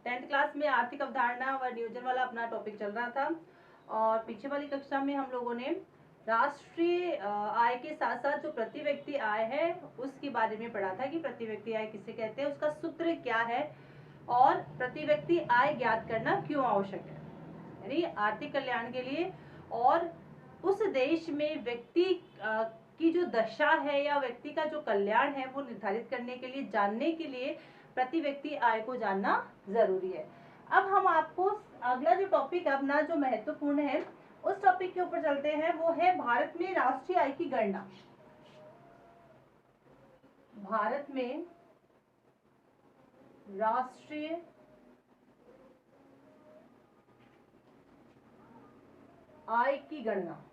10th class में आर्थिक अवधारणा व नियोजन वाला अपना टॉपिक चल रहा था और पीछे वाली कक्षा में हम लोगों ने राष्ट्रीय आय के साथ साथ जो प्रति व्यक्ति आय है उसके बारे में पढ़ा था कि प्रति व्यक्ति आय किसे कहते हैं, उसका सूत्र क्या है और प्रति व्यक्ति आय ज्ञात करना क्यों आवश्यक है। यानी आर्थिक कल्याण के लिए और उस देश में व्यक्ति की जो दशा है या व्यक्ति का जो कल्याण है वो निर्धारित करने के लिए, जानने के लिए प्रति व्यक्ति आय को जानना जरूरी है। अब हम आपको अगला जो टॉपिक अपना जो महत्वपूर्ण है उस टॉपिक के ऊपर चलते हैं, वो है भारत में राष्ट्रीय आय की गणना। भारत में राष्ट्रीय आय की गणना,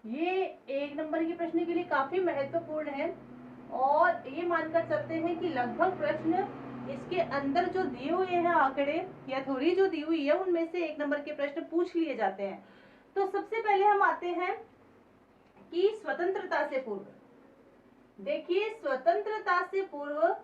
ये 1 नंबर के प्रश्न के लिए काफी महत्वपूर्ण है और ये मानकर चलते हैं कि लगभग प्रश्न इसके अंदर जो दिए हुए हैं आंकड़े या थ्योरी जो दी हुई है उनमें से 1 नंबर के प्रश्न पूछ लिए जाते हैं। तो सबसे पहले हम आते हैं कि स्वतंत्रता से पूर्व, देखिए स्वतंत्रता से पूर्व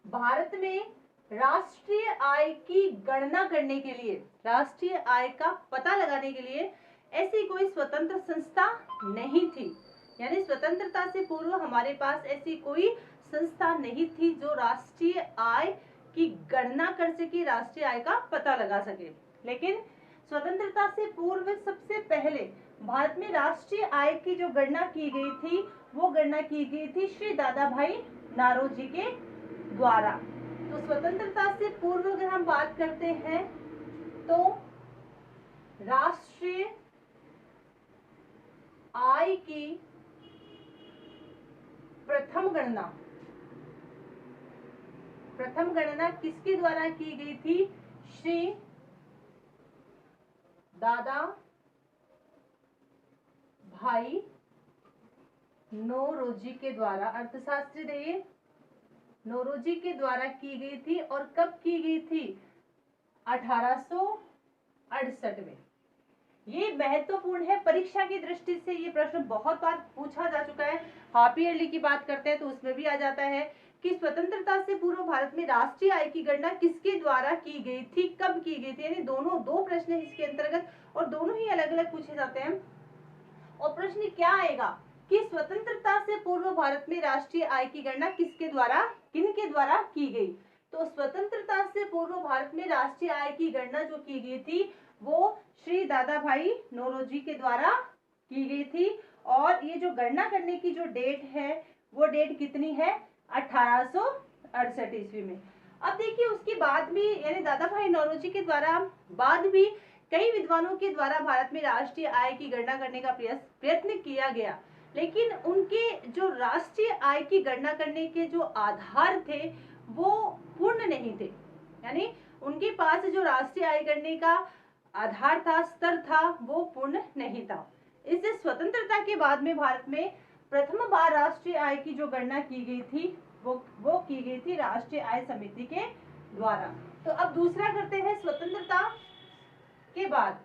भारत में राष्ट्रीय आय की गणना करने के लिए, राष्ट्रीय आय का पता लगाने के लिए ऐसी कोई स्वतंत्र संस्था नहीं थी। यानी स्वतंत्रता से पूर्व हमारे पास ऐसी कोई संस्था नहीं थी जो राष्ट्रीय आय की गणना कर सके, राष्ट्रीय आय का पता लगा सके। लेकिन स्वतंत्रता से पूर्व सबसे पहले भारत में राष्ट्रीय आय की जो गणना की गई थी वो गणना की गई थी श्री दादा भाई नौरोजी के द्वारा। तो स्वतंत्रता से पूर्व अगर हम बात करते हैं तो राष्ट्रीय आय की प्रथम गणना किसके द्वारा की गई थी? श्री दादा भाई नौरोजी के द्वारा, अर्थशास्त्री थे, नौरोजी के द्वारा की गई थी। और कब की गई थी? 1868 में। ये महत्वपूर्ण है, परीक्षा की दृष्टि से ये प्रश्न बहुत बार पूछा जा चुका है। हाफ ईयरली की बात करते हैं तो उसमें भी आ जाता है कि स्वतंत्रता से पूर्व भारत में राष्ट्रीय आय की गणना किसके द्वारा की गई थी, कब की गई थी। यानी दोनों दो प्रश्न है इसके अंतर्गत और दोनों ही अलग अलग पूछे जाते हैं। और प्रश्न क्या आएगा कि स्वतंत्रता से पूर्व भारत में राष्ट्रीय आय की गणना किसके द्वारा, किनके द्वारा की गई। तो स्वतंत्रता से पूर्व भारत में राष्ट्रीय आय की गणना जो की गई थी वो श्री दादा भाई नौरोजी के द्वारा की गई थी। और ये जो गणना करने की जो डेट है वो डेट कितनी है? 1868 ईस्वी में। अब देखिए उसके बाद भी, यानी दादा भाई नौरोजी के द्वारा बाद भी कई विद्वानों के द्वारा भारत में राष्ट्रीय आय की गणना करने का प्रयत्न किया गया, लेकिन उनके जो राष्ट्रीय आय की गणना करने के जो आधार थे वो पूर्ण नहीं थे। यानी उनके पास जो राष्ट्रीय आय करने का आधार था, स्तर था, वो पूर्ण नहीं था। इससे स्वतंत्रता के बाद में भारत में प्रथम बार राष्ट्रीय आय की जो गणना की गई थी वो की गई थी राष्ट्रीय आय समिति के द्वारा। तो अब दूसरा करते हैं स्वतंत्रता के बाद।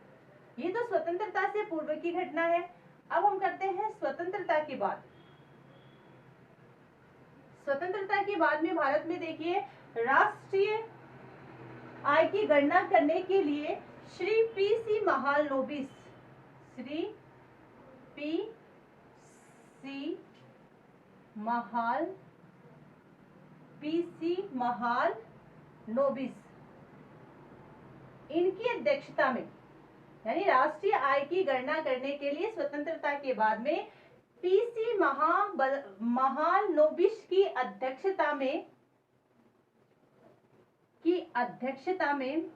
ये तो स्वतंत्रता से पूर्व की घटना है। अब हम करते हैं स्वतंत्रता के बाद। स्वतंत्रता के बाद में भारत में देखिए राष्ट्रीय आय की गणना करने के लिए श्री पी.सी. महालनोबिस, श्री पी.सी. महालनोबिस इनकी अध्यक्षता में, यानी राष्ट्रीय आय की गणना करने के लिए स्वतंत्रता के बाद में पी.सी. महालनोबिस की अध्यक्षता में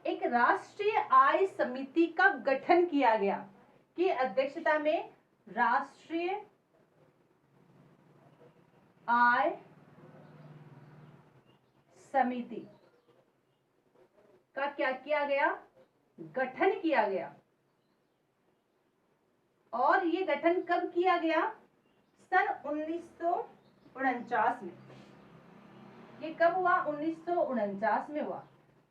एक राष्ट्रीय आय समिति का गठन किया गया। की अध्यक्षता में राष्ट्रीय आय समिति का क्या किया गया? गठन किया गया। और ये गठन कब किया गया? सन 1949 में। ये कब हुआ? 1949 में हुआ।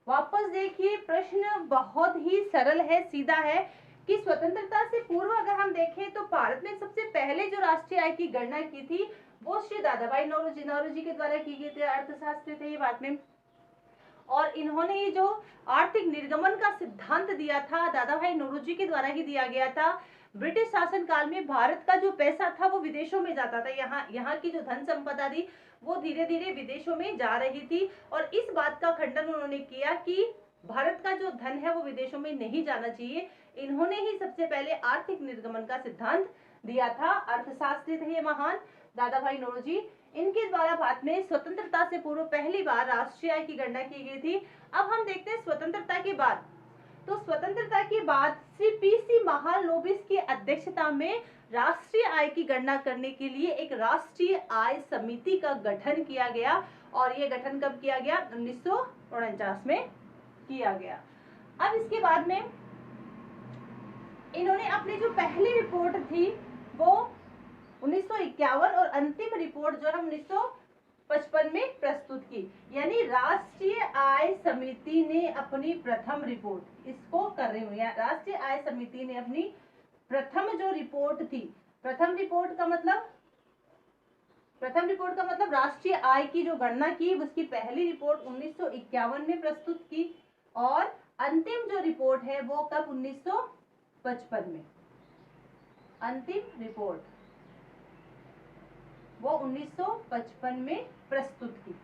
वापस देखिए प्रश्न बहुत ही सरल है, सीधा है कि स्वतंत्रता से पूर्व अगर हम देखें तो भारत में सबसे पहले जो राष्ट्रीय आय की गणना की थी वो श्री दादा भाई नौरोजी के द्वारा की गई थी। अर्थशास्त्री थे ये बाद में। और इन्होंने ये जो आर्थिक निर्गमन का सिद्धांत दिया था दादा भाई नौरोजी के द्वारा ही दिया गया था। ब्रिटिश शासन काल में भारत का जो पैसा था वो विदेशों में जाता था, यहाँ की जो धन संपदा थी वो धीरे धीरे विदेशों में जा रही थी, और इस बात का खंडन उन्होंने किया कि भारत का जो धन है वो विदेशों में नहीं जाना चाहिए। इन्होंने ही सबसे पहले आर्थिक निर्गमन का सिद्धांत दिया था। अर्थशास्त्री थे ये महान दादा भाई नौरोजी। इनके द्वारा भारत में स्वतंत्रता से पूर्व पहली बार राष्ट्रीय आय की गणना की गई थी। अब हम देखते हैं स्वतंत्रता के बाद। तो स्वतंत्रता के बाद श्री पीसी महालनोबिस की अध्यक्षता में राष्ट्रीय आय की गणना करने के लिए एक राष्ट्रीय आय समिति का गठन किया गया, और ये गठन कब किया गया? 1949 में किया गया। अब इसके बाद में इन्होंने अपनी जो पहली रिपोर्ट थी वो 1951 और अंतिम रिपोर्ट जो है 1955 में प्रस्तुत की। यानी राष्ट्रीय आय समिति ने अपनी प्रथम रिपोर्ट, इसको कर रही हूँ, राष्ट्रीय आय समिति ने अपनी प्रथम जो रिपोर्ट थी, प्रथम रिपोर्ट का मतलब राष्ट्रीय आय की जो गणना की उसकी पहली रिपोर्ट 1951 में प्रस्तुत की, और अंतिम जो रिपोर्ट है वो कब? 1955 में। अंतिम रिपोर्ट वो 1955 में प्रस्तुत की।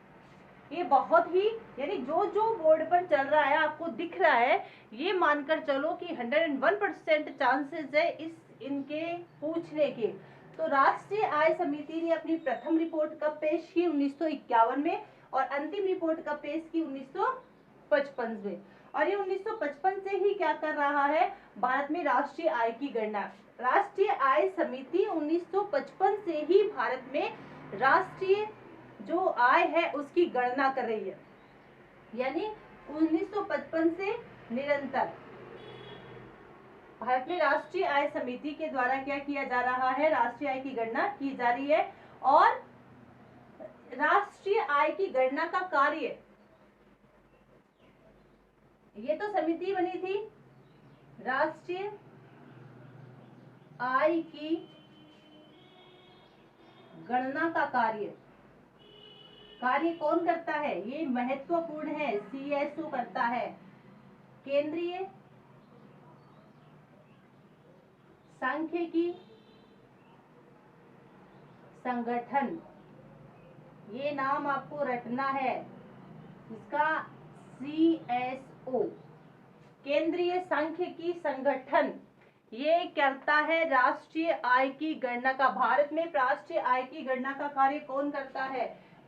ये बहुत ही, यानी जो जो बोर्ड पर चल रहा है आपको दिख रहा है, ये मानकर चलो कि 101% चांसेस है इनके पूछने के। तो राष्ट्रीय आय समिति ने अपनी प्रथम रिपोर्ट कब पेश की? 1951 में, और अंतिम रिपोर्ट कब पेश की? 1955 में। और ये 1955 से ही क्या कर रहा है? भारत में राष्ट्रीय आय की गणना। राष्ट्रीय आय समिति 1955 से ही भारत में राष्ट्रीय जो आय है उसकी गणना कर रही है। यानी 1955 से निरंतर भारत में राष्ट्रीय आय समिति के द्वारा क्या किया जा रहा है? राष्ट्रीय आय की गणना की जा रही है। और राष्ट्रीय आय की गणना का कार्य, ये तो समिति बनी थी, राष्ट्रीय आय की गणना का कार्य कौन करता है? ये महत्वपूर्ण है, सीएसओ करता है, केंद्रीय सांख्यिकी संगठन। ये नाम आपको रटना है इसका, सीएसओ, केंद्रीय सांख्यिकी संगठन। ये करता है राष्ट्रीय आय की गणना का। भारत में राष्ट्रीय आय की गणना का कार्य कौन करता है?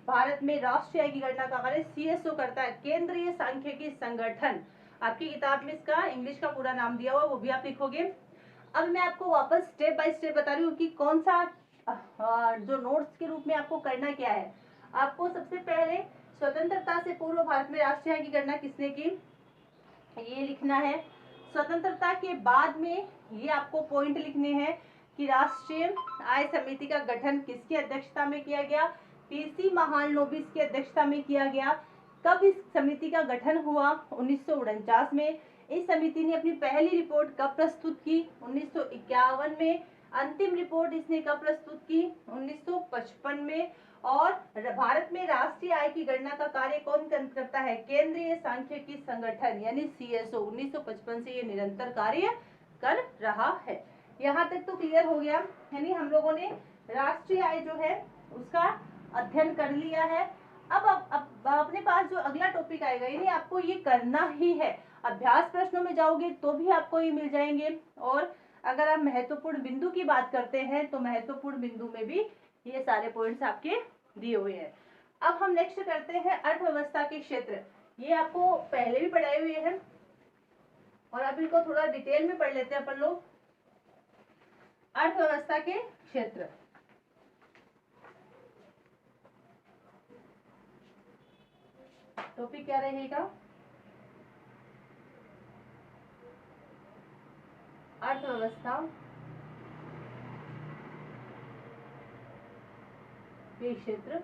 भारत में राष्ट्रीय आय की गणना का कार्य सीएसओ करता है, केंद्रीय सांख्यिकी संगठन। आपकी किताब में इसका इंग्लिश का पूरा नाम दिया हुआ, वो भी आप लिखोगे। अब मैं आपको वापस स्टेप बाय स्टेप बता रही हूँ कि कौन सा जो नोट्स के रूप में आपको करना क्या है। आपको सबसे पहले स्वतंत्रता से पूर्व भारत में राष्ट्रीय आय की गणना किसने की, ये लिखना है। स्वतंत्रता के बाद में ये आपको पॉइंट लिखने हैं कि राष्ट्रीय आय समिति का गठन किसकी अध्यक्षता में किया गया? पीसी महालनोबिस की अध्यक्षता में किया गया। कब इस समिति का गठन हुआ? 1949 में। इस समिति ने अपनी पहली रिपोर्ट कब प्रस्तुत की? 1951 में। अंतिम रिपोर्ट इसने कब प्रस्तुत की? 1955 में। और भारत में राष्ट्रीय आय की गणना का कार्य कौन करता है? केंद्रीय सांख्यिकी संगठन यानी सीएसओ। 1955 से ये निरंतर कार्य कर रहा है। यहाँ तक तो क्लियर हो गया, यानी हम लोगों ने राष्ट्रीय आय जो है उसका अध्ययन कर लिया है। अब अपने पास जो अगला टॉपिक आएगा, यानी आपको ये करना ही है। अभ्यास प्रश्नों में जाओगे तो भी आपको ये मिल जाएंगे, और अगर आप महत्वपूर्ण बिंदु की बात करते हैं तो महत्वपूर्ण बिंदु में भी ये सारे पॉइंट्स आपके दिए हुए हैं। अब हम नेक्स्ट करते हैं अर्थव्यवस्था के क्षेत्र। ये आपको पहले भी पढ़ाए हुए हैं, और अब इनको थोड़ा डिटेल में पढ़ लेते हैं अपन लोग। अर्थव्यवस्था के क्षेत्र, टॉपिक क्या रहेगा? अर्थव्यवस्था के क्षेत्र।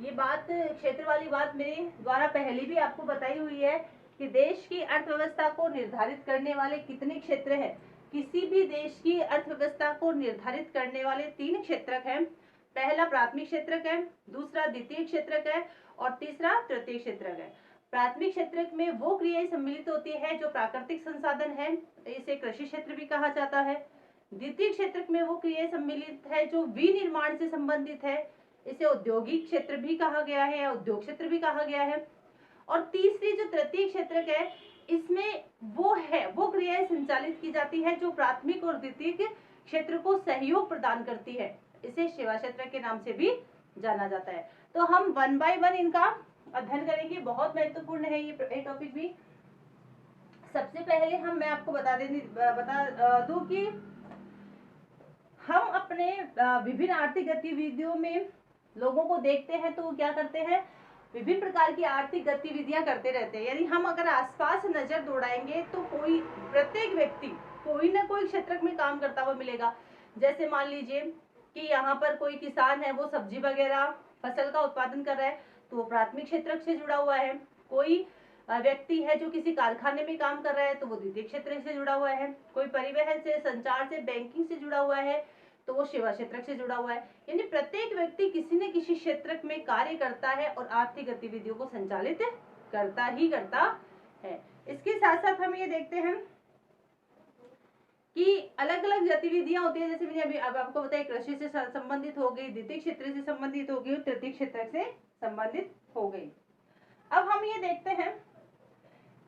ये बात, क्षेत्र वाली बात मेरे द्वारा पहले भी आपको बताई हुई है कि देश की अर्थव्यवस्था को निर्धारित करने वाले कितने क्षेत्र हैं। किसी भी देश की अर्थव्यवस्था को निर्धारित करने वाले 3 क्षेत्रक हैं। पहला प्राथमिक क्षेत्रक है, दूसरा द्वितीय क्षेत्रक है, और तीसरा तृतीय क्षेत्रक है। प्राथमिक क्षेत्र में वो क्रियाएं सम्मिलित होती है जो प्राकृतिक संसाधन है, इसे कृषि क्षेत्र भी कहा जाता है। द्वितीय क्षेत्र में वो क्रियाएं सम्मिलित है जो विनिर्माण से संबंधित है, इसे औद्योगिक क्षेत्र भी कहा गया है या उद्योग क्षेत्र भी कहा गया है। और तीसरी जो तृतीय क्षेत्र है, इसमें वो क्रियाएं संचालित की जाती है जो प्राथमिक और द्वितीय क्षेत्र को सहयोग प्रदान करती है, इसे सेवा क्षेत्र के नाम से भी जाना जाता है। तो हम 1 बाय 1 इनका अध्ययन करेंगे, बहुत महत्वपूर्ण है ये टॉपिक भी। सबसे पहले मैं आपको बता दूं कि हम अपने विभिन्न आर्थिक गतिविधियों में लोगों को देखते हैं तो वो क्या करते हैं, विभिन्न प्रकार की आर्थिक गतिविधियां करते रहते हैं। यानी हम अगर आसपास नजर दौड़ाएंगे तो प्रत्येक व्यक्ति कोई ना कोई क्षेत्र में काम करता हुआ मिलेगा। जैसे मान लीजिए कि यहाँ पर कोई किसान है, वो सब्जी वगैरह फसल का उत्पादन कर रहा है तो वो प्राथमिक क्षेत्र से जुड़ा हुआ है। कोई व्यक्ति है जो किसी कारखाने में काम कर रहा है तो वो द्वितीय क्षेत्र से जुड़ा हुआ है। कोई परिवहन से, संचार से, बैंकिंग से जुड़ा हुआ है तो वो सेवा क्षेत्र से जुड़ा हुआ है। यानी प्रत्येक व्यक्ति किसी न किसी क्षेत्र में कार्य करता है और आर्थिक गतिविधियों को संचालित करता है। इसके साथ साथ हम ये देखते हैं कि अलग अलग गतिविधियां होती है। जैसे मैंने अभी अब आपको बताया, कृषि से संबंधित हो गई, द्वितीय क्षेत्र से संबंधित हो गई और तृतीय क्षेत्र से संबंधित हो गई। अब हम ये देखते हैं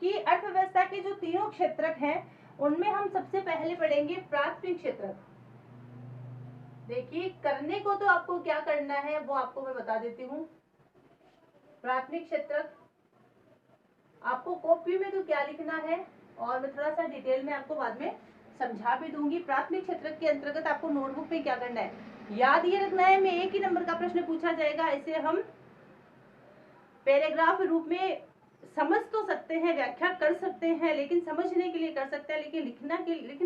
कि अर्थव्यवस्था के जो तीनों क्षेत्र हैं उनमें हम सबसे पहले पढ़ेंगे प्राथमिक क्षेत्र। देखिए, करने को तो आपको क्या करना है वो आपको मैं बता देती हूँ। प्राथमिक क्षेत्र आपको कॉपी में तो क्या लिखना है और मैं थोड़ा सा डिटेल में आपको बाद में समझा भी दूंगी। प्राथमिक क्षेत्र के अंतर्गत आपको नोटबुक पे क्या करना है, याद ये रखना है। में एक ही नंबर का प्रश्न पूछा जाएगा, इसे हम पैराग्राफ रूप में समझ तो सकते हैं, व्याख्या कर सकते हैं, लेकिन समझने के लिए कर सकते हैं, लेकिन लिखने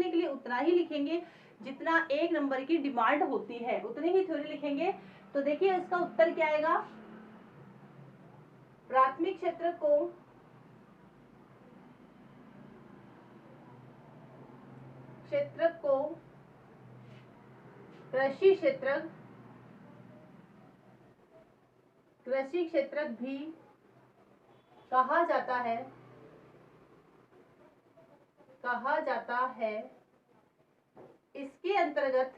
के लिए उतना ही लिखेंगे जितना एक नंबर की डिमांड होती है, उतनी ही थ्योरी लिखेंगे। तो देखिए इसका उत्तर क्या आएगा, प्राथमिक क्षेत्र को कृषि क्षेत्र भी कहा जाता है। इसके अंतर्गत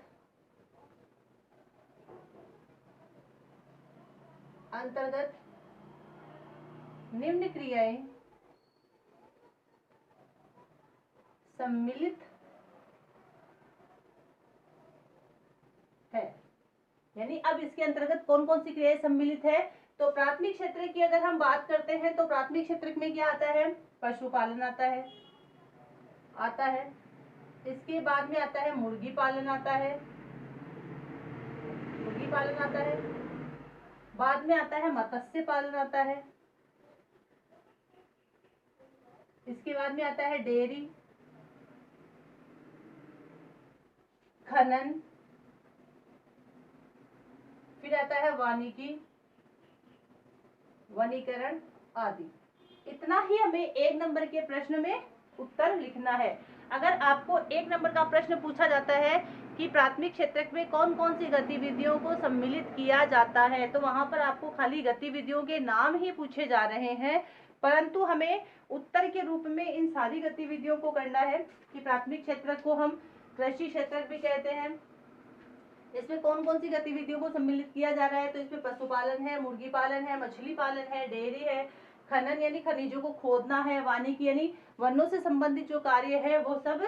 निम्न क्रियाएं सम्मिलित है। यानी अब इसके अंतर्गत कौन कौन सी क्रियाएं सम्मिलित है, तो प्राथमिक क्षेत्र की अगर हम बात करते हैं तो प्राथमिक क्षेत्र में क्या आता है, पशुपालन आता है। इसके बाद में आता है मुर्गी पालन आता है। बाद में आता है मत्स्य पालन आता है। इसके बाद में आता है डेयरी, खनन, फिर आता है वनीकरण आदि। इतना ही हमें एक नंबर के प्रश्न में उत्तर लिखना है। अगर आपको एक नंबर का प्रश्न पूछा जाता है कि प्राथमिक क्षेत्र में कौन कौन सी गतिविधियों को सम्मिलित किया जाता है, तो वहां पर आपको खाली गतिविधियों के नाम ही पूछे जा रहे हैं, परंतु हमें उत्तर के रूप में इन सारी गतिविधियों को करना है। कि प्राथमिक क्षेत्र को हम कृषि क्षेत्र भी कहते हैं। इसमें कौन कौन सी गतिविधियों को सम्मिलित किया जा रहा है, तो इसमें पशुपालन है, मुर्गी पालन है, मछली पालन है, डेयरी है, खनन यानी खनिजों को खोदना है, वानिकी यानी वनों से संबंधित जो कार्य है वो सब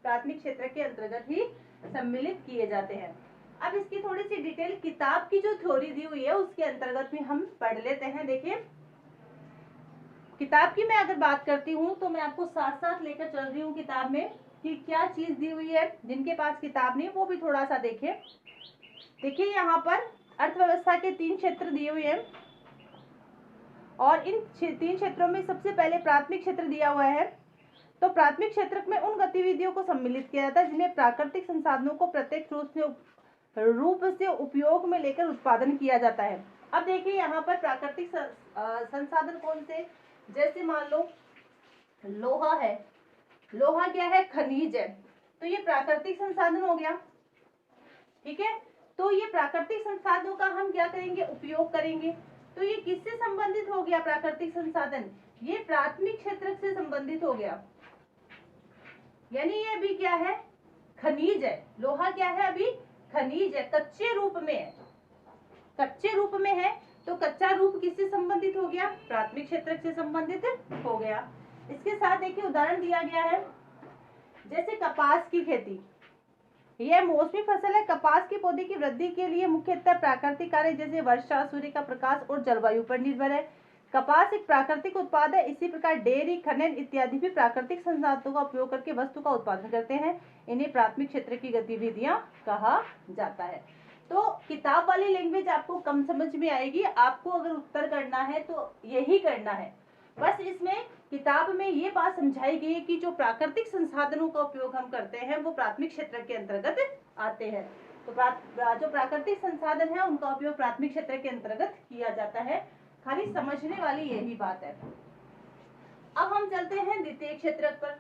प्राथमिक क्षेत्र के अंतर्गत ही सम्मिलित किए जाते हैं। अब इसकी थोड़ी सी डिटेल किताब की जो थ्योरी दी हुई है उसके अंतर्गत भी हम पढ़ लेते हैं। देखिए, किताब की मैं अगर बात करती हूँ तो मैं आपको साथ साथ लेकर चल रही हूँ किताब में कि क्या चीज दी हुई है। जिनके पास किताब नहीं वो भी थोड़ा सा देखें। देखिए, यहाँ पर अर्थव्यवस्था के 3 क्षेत्र दिए हुए हैं और इन 3 क्षेत्रों में सबसे पहले प्राथमिक क्षेत्र दिया हुआ है। तो प्राथमिक क्षेत्र में उन गतिविधियों को सम्मिलित किया जाता है जिनमें प्राकृतिक संसाधनों को प्रत्यक्ष रूप से उपयोग में लेकर उत्पादन किया जाता है। अब देखिए, यहाँ पर प्राकृतिक संसाधन कौन से, जैसे मान लो लोहा है। लोहा क्या है, खनिज है, तो ये प्राकृतिक संसाधन हो गया। ठीक है, तो ये प्राकृतिक संसाधनों का हम क्या करेंगे, उपयोग करेंगे। तो ये किससे संबंधित हो गया प्राकृतिक संसाधन, ये प्राथमिक क्षेत्र से संबंधित हो गया। यानी ये अभी क्या है, खनिज है। लोहा क्या है, अभी खनिज है, कच्चे रूप में है, कच्चे रूप में है। तो कच्चा रूप किससे संबंधित हो गया, प्राथमिक क्षेत्र से संबंधित हो गया। इसके साथ देखिए उदाहरण दिया गया है, जैसे कपास की खेती, यह मौसमी फसल है। कपास के पौधे की वृद्धि के लिए मुख्यतः प्राकृतिक कार्य जैसे वर्षा, सूर्य का प्रकाश और जलवायु पर निर्भर है। कपास एक प्राकृतिक उत्पाद है। इसी प्रकार डेयरी, खनन इत्यादि भी प्राकृतिक संसाधनों का उपयोग करके वस्तु का उत्पादन करते हैं। इन्हें प्राथमिक क्षेत्र की गतिविधियां कहा जाता है। तो किताब वाली लैंग्वेज आपको कम समझ में आएगी, आपको अगर उत्तर करना है तो यही करना है। बस इसमें किताब में ये बात समझाई गई है कि जो प्राकृतिक संसाधनों का उपयोग हम करते हैं वो प्राथमिक क्षेत्र के अंतर्गत आते हैं। तो जो प्राकृतिक संसाधन है उनका उपयोग प्राथमिक क्षेत्र के अंतर्गत किया जाता है। खाली समझने वाली यही बात है। अब हम चलते हैं द्वितीय क्षेत्र पर।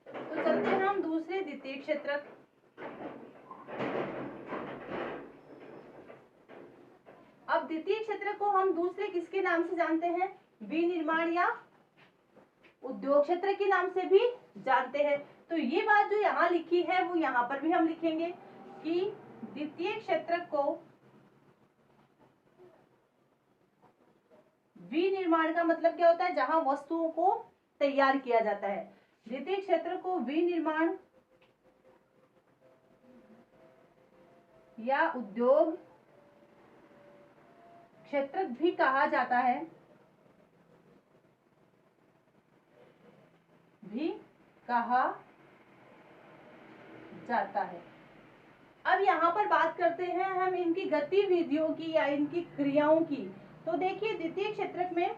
तो चलते हैं हम दूसरे द्वितीय क्षेत्र। अब द्वितीय क्षेत्र को हम दूसरे किसके नाम से जानते हैं, विनिर्माण या उद्योग क्षेत्र के नाम से भी जानते हैं। तो ये बात जो यहाँ लिखी है वो यहाँ पर भी हम लिखेंगे कि द्वितीय क्षेत्र को विनिर्माण का मतलब क्या होता है, जहां वस्तुओं को तैयार किया जाता है। द्वितीय क्षेत्र को विनिर्माण या उद्योग क्षेत्र भी कहा जाता है, भी कहा जाता है। अब यहाँ पर बात करते हैं हम इनकी गतिविधियों की या इनकी क्रियाओं की। तो देखिए द्वितीय क्षेत्र में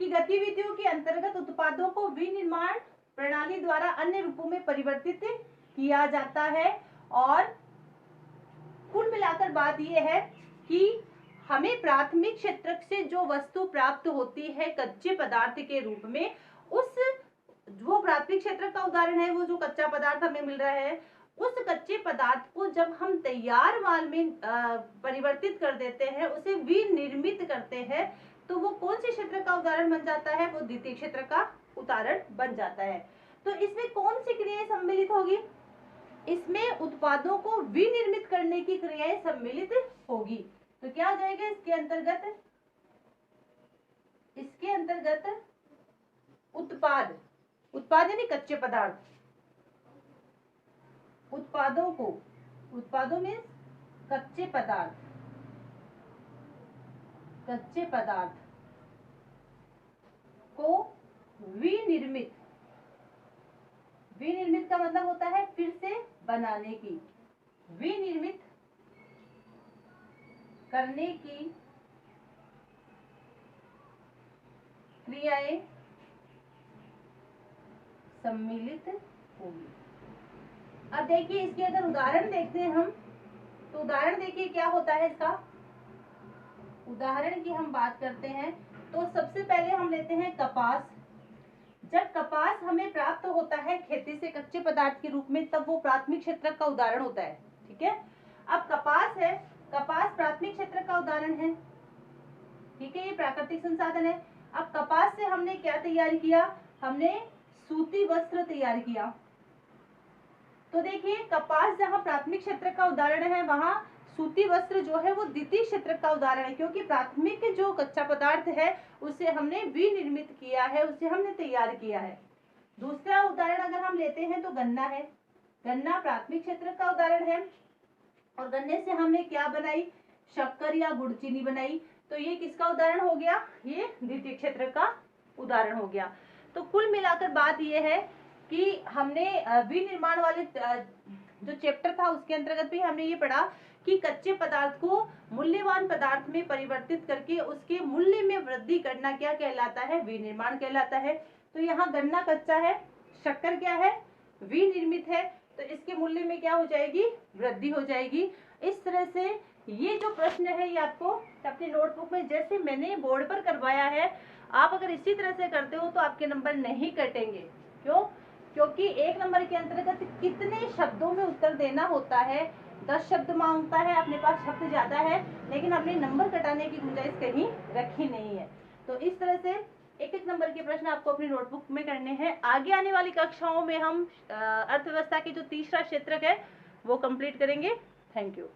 की गतिविधियों के अंतर्गत उत्पादों को विनिर्माण प्रणाली द्वारा अन्य रूपों में परिवर्तित किया जाता है। और कुल मिलाकर बात यह है कि हमें प्राथमिक क्षेत्र से जो वस्तु प्राप्त होती है कच्चे पदार्थ के रूप में, उस वो प्राथमिक क्षेत्र का उदाहरण है वो जो कच्चा पदार्थ हमें मिल रहा है, उस कच्चे पदार्थ को जब हम तैयार माल में परिवर्तित कर देते हैं, उसे विनिर्मित करते हैं, तो वो कौन से क्षेत्र का उदाहरण बन जाता है, वो द्वितीय क्षेत्र का उदाहरण बन जाता है। तो इसमें कौन सी क्रियाएं सम्मिलित होगी, इसमें उत्पादों को विनिर्मित करने की क्रियाएं सम्मिलित होगी। तो क्या हो जाएगा इसके अंतर्गत, इसके अंतर्गत उत्पाद, उत्पाद यानी कच्चे पदार्थ, उत्पादों को, उत्पादों में कच्चे पदार्थ, कच्चे पदार्थ को विनिर्मित, विनिर्मित का मतलब होता है फिर से बनाने की, विनिर्मित करने की क्रियाएं सम्मिलित होगी। अब देखिए इसके अगर उदाहरण देखते हैं हम, तो उदाहरण देखिए क्या होता है इसका। उदाहरण की हम बात करते हैं तो सबसे पहले हम लेते हैं कपास। जब कपास हमें प्राप्त होता है खेती से कच्चे पदार्थ के रूप में, तब वो प्राथमिक क्षेत्र का उदाहरण होता है। ठीक है, अब कपास है, कपास प्राथमिक क्षेत्र का उदाहरण है। ठीक है, ये प्राकृतिक संसाधन है। अब कपास से हमने क्या तैयार किया, हमने सूती वस्त्र तैयार किया। तो देखिए कपास जहां प्राथमिक क्षेत्र का उदाहरण है, वहां सूती वस्त्र जो है वो द्वितीय क्षेत्र का उदाहरण है, क्योंकि प्राथमिक जो कच्चा पदार्थ है उसे हमने विनिर्मित किया है, उसे हमने तैयार किया है। दूसरा उदाहरण अगर हम लेते हैं तो गन्ना है। गन्ना प्राथमिक क्षेत्र का उदाहरण है और गन्ने से हमने क्या बनाई, शक्कर या गुड़ चीनी बनाई। तो ये किसका उदाहरण हो गया, ये द्वितीय क्षेत्र का उदाहरण हो गया। तो कुल मिलाकर बात यह है कि हमने विनिर्माण वाले जो चैप्टर था उसके अंतर्गत भी हमने ये पढ़ा कि कच्चे पदार्थ को मूल्यवान पदार्थ में परिवर्तित करके उसके मूल्य में वृद्धि करना क्या कहलाता है, विनिर्माण कहलाता है। तो यहाँ गन्ना कच्चा है, शक्कर क्या है, विनिर्मित है, तो इसके मूल्य में क्या हो जाएगी, वृद्धि हो जाएगी। इस तरह से ये जो प्रश्न है ये आपको अपनी नोटबुक में जैसे मैंने बोर्ड पर करवाया है, आप अगर इसी तरह से करते हो तो आपके नंबर नहीं कटेंगे। क्यों, क्योंकि एक नंबर के अंतर्गत कितने शब्दों में उत्तर देना होता है 10 शब्द मांगता है, अपने पास शब्द ज्यादा है लेकिन अपने नंबर कटाने की गुंजाइश कहीं रखी नहीं है। तो इस तरह से एक एक नंबर के प्रश्न आपको अपनी नोटबुक में करने हैं। आगे आने वाली कक्षाओं में हम अर्थव्यवस्था की जो तीसरा क्षेत्रक है वो कंप्लीट करेंगे। Thank you.